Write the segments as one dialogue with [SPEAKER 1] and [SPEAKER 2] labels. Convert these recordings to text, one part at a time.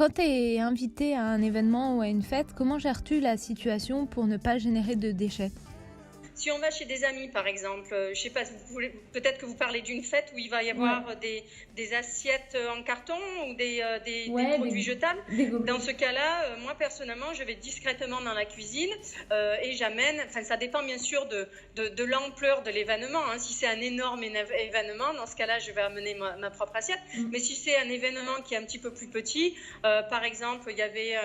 [SPEAKER 1] Quand tu es invité à un événement ou à une fête, comment gères-tu la situation pour ne pas générer de déchets?
[SPEAKER 2] Si on va chez des amis, par exemple, je sais pas, peut-être que vous parlez d'une fête où il va y
[SPEAKER 3] Ouais,
[SPEAKER 2] avoir des assiettes en carton ou des
[SPEAKER 3] ouais,
[SPEAKER 2] produits jetables.
[SPEAKER 3] des
[SPEAKER 2] Dans
[SPEAKER 3] gobelets.
[SPEAKER 2] ce cas-là, moi personnellement, je vais discrètement dans la cuisine et j'amène, enfin ça dépend bien sûr de l'ampleur de l'événement, hein. Si c'est un énorme événement, dans ce cas-là, je vais amener ma propre assiette.
[SPEAKER 3] Mm.
[SPEAKER 2] Mais si c'est un événement qui est un petit peu plus petit, par exemple, il y avait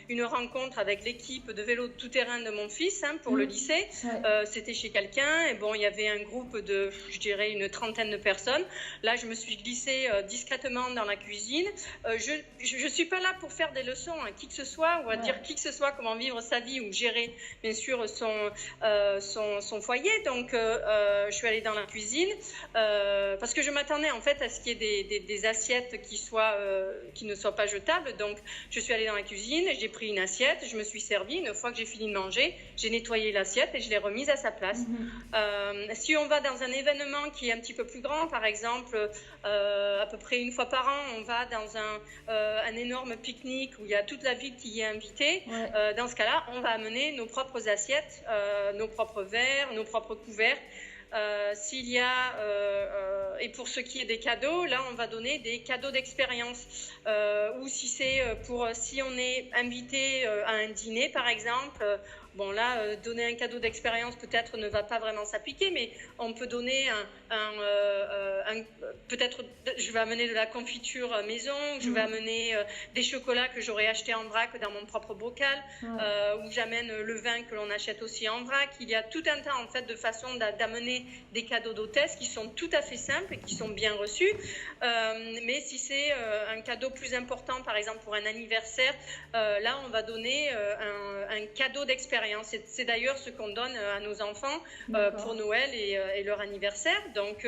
[SPEAKER 2] une rencontre avec l'équipe de vélo tout-terrain de mon fils, hein, pour le lycée.
[SPEAKER 3] Ouais.
[SPEAKER 2] C'était chez quelqu'un et bon, il y avait un groupe de, je dirais, une trentaine de personnes. Là, je me suis glissée discrètement dans la cuisine. Je suis pas là pour faire des leçons à qui que ce soit ou à dire qui que ce soit comment vivre sa vie ou gérer, bien sûr, son foyer. Donc, je suis allée dans la cuisine parce que je m'attendais en fait à ce qu'il y ait des assiettes qui ne soient pas jetables. Donc, je suis allée dans la cuisine, j'ai pris une assiette, je me suis servie. Une fois que j'ai fini de manger, j'ai nettoyé l'assiette et je l'ai remise à sa place. Si on va dans un événement qui est un petit peu plus grand, par exemple, à peu près une fois par an, on va dans un énorme pique-nique où il y a toute la ville qui y est invitée. Dans ce cas-là, on va amener nos propres assiettes, nos propres verres, nos propres couverts. S'il y a, et pour ce qui est des cadeaux, là on va donner des cadeaux d'expérience. Ou si c'est si on est invité à un dîner par exemple, bon là, donner un cadeau d'expérience peut-être ne va pas vraiment s'appliquer, mais on peut donner peut-être, je vais amener de la confiture maison, je vais amener des chocolats que j'aurais achetés en vrac dans mon propre bocal, ou j'amène le vin que l'on achète aussi en vrac. Il y a tout un tas en fait de façons d'amener des cadeaux d'hôtesse qui sont tout à fait simples et qui sont bien reçus. Mais si c'est un cadeau plus important, par exemple pour un anniversaire, là on va donner un cadeau d'expérience. C'est d'ailleurs ce qu'on donne à nos enfants pour Noël et leur anniversaire. Donc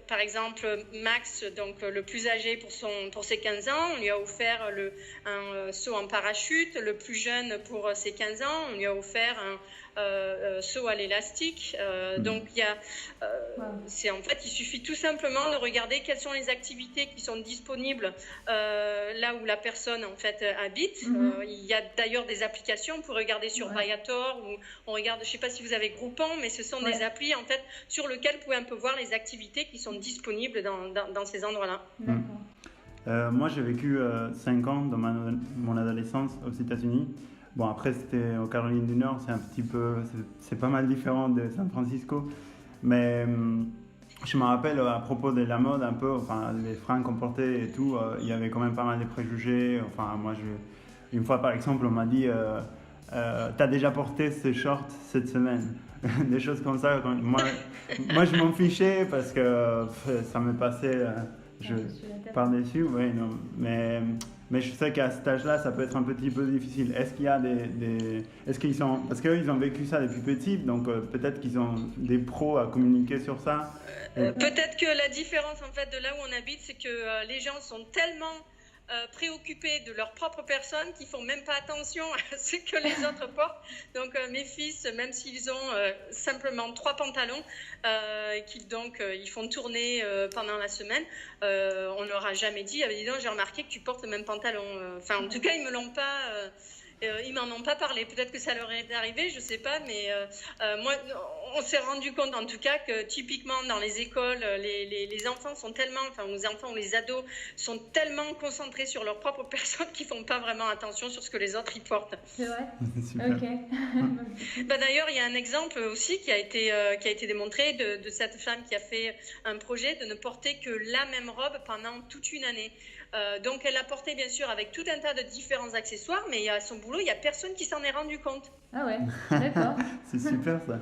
[SPEAKER 2] par exemple Max, donc le plus âgé pour ses 15 ans, on lui a offert un saut en parachute. Le plus jeune pour ses 15 ans, on lui a offert un saut à l'élastique. Donc en fait, il suffit tout simplement de regarder quelles sont les activités qui sont disponibles là où la personne en fait habite. Il y a d'ailleurs des applications pour regarder sur Viator, ou on regarde, je ne sais pas si vous avez Groupon, mais ce sont des applis en fait sur lesquelles vous pouvez un peu voir les activités qui sont disponibles dans ces endroits-là.
[SPEAKER 4] Moi, j'ai vécu 5 ans dans mon adolescence aux États-Unis. Bon, après, c'était aux Carolines du Nord, c'est pas mal différent de San Francisco. Mais je me rappelle à propos de la mode, un peu, enfin, les fringues qu'on portait et tout, il y avait quand même pas mal de préjugés. Enfin, une fois, par exemple, on m'a dit t'as déjà porté ce short cette semaine. Des choses comme ça. Moi, je m'en fichais parce que ça me passait par-dessus. Ouais, non. Mais je sais qu'à cet âge-là, ça peut être un petit peu difficile. Est-ce qu'il y a est-ce qu'ils sont... Parce qu'eux, ils ont vécu ça depuis petit, donc peut-être qu'ils ont des pros à communiquer sur ça.
[SPEAKER 2] Peut-être que la différence en fait de là où on habite, c'est que les gens sont tellement préoccupés de leur propre personne qui font même pas attention à ce que les autres portent. Donc mes fils, même s'ils ont simplement 3 pantalons ils font tourner pendant la semaine, on leur a jamais dit dis donc, j'ai remarqué que tu portes le même pantalon. Enfin en tout cas ils me l'ont pas ils m'en ont pas parlé. Peut-être que ça leur est arrivé, je sais pas, mais moi, on s'est rendu compte en tout cas que typiquement dans les écoles, les enfants sont tellement, enfin les enfants ou les ados sont tellement concentrés sur leur propre personne qu'ils font pas vraiment attention sur ce que les autres y portent.
[SPEAKER 3] C'est vrai.
[SPEAKER 4] Super.
[SPEAKER 3] Ok.
[SPEAKER 2] D'ailleurs, il y a un exemple aussi qui a été démontré de cette femme qui a fait un projet de ne porter que la même robe pendant toute une année. Donc elle l'a portée bien sûr avec tout un tas de différents accessoires, mais à son boulot, il n'y a personne qui s'en est rendu compte.
[SPEAKER 3] Ah ouais, d'accord.
[SPEAKER 4] C'est super ça.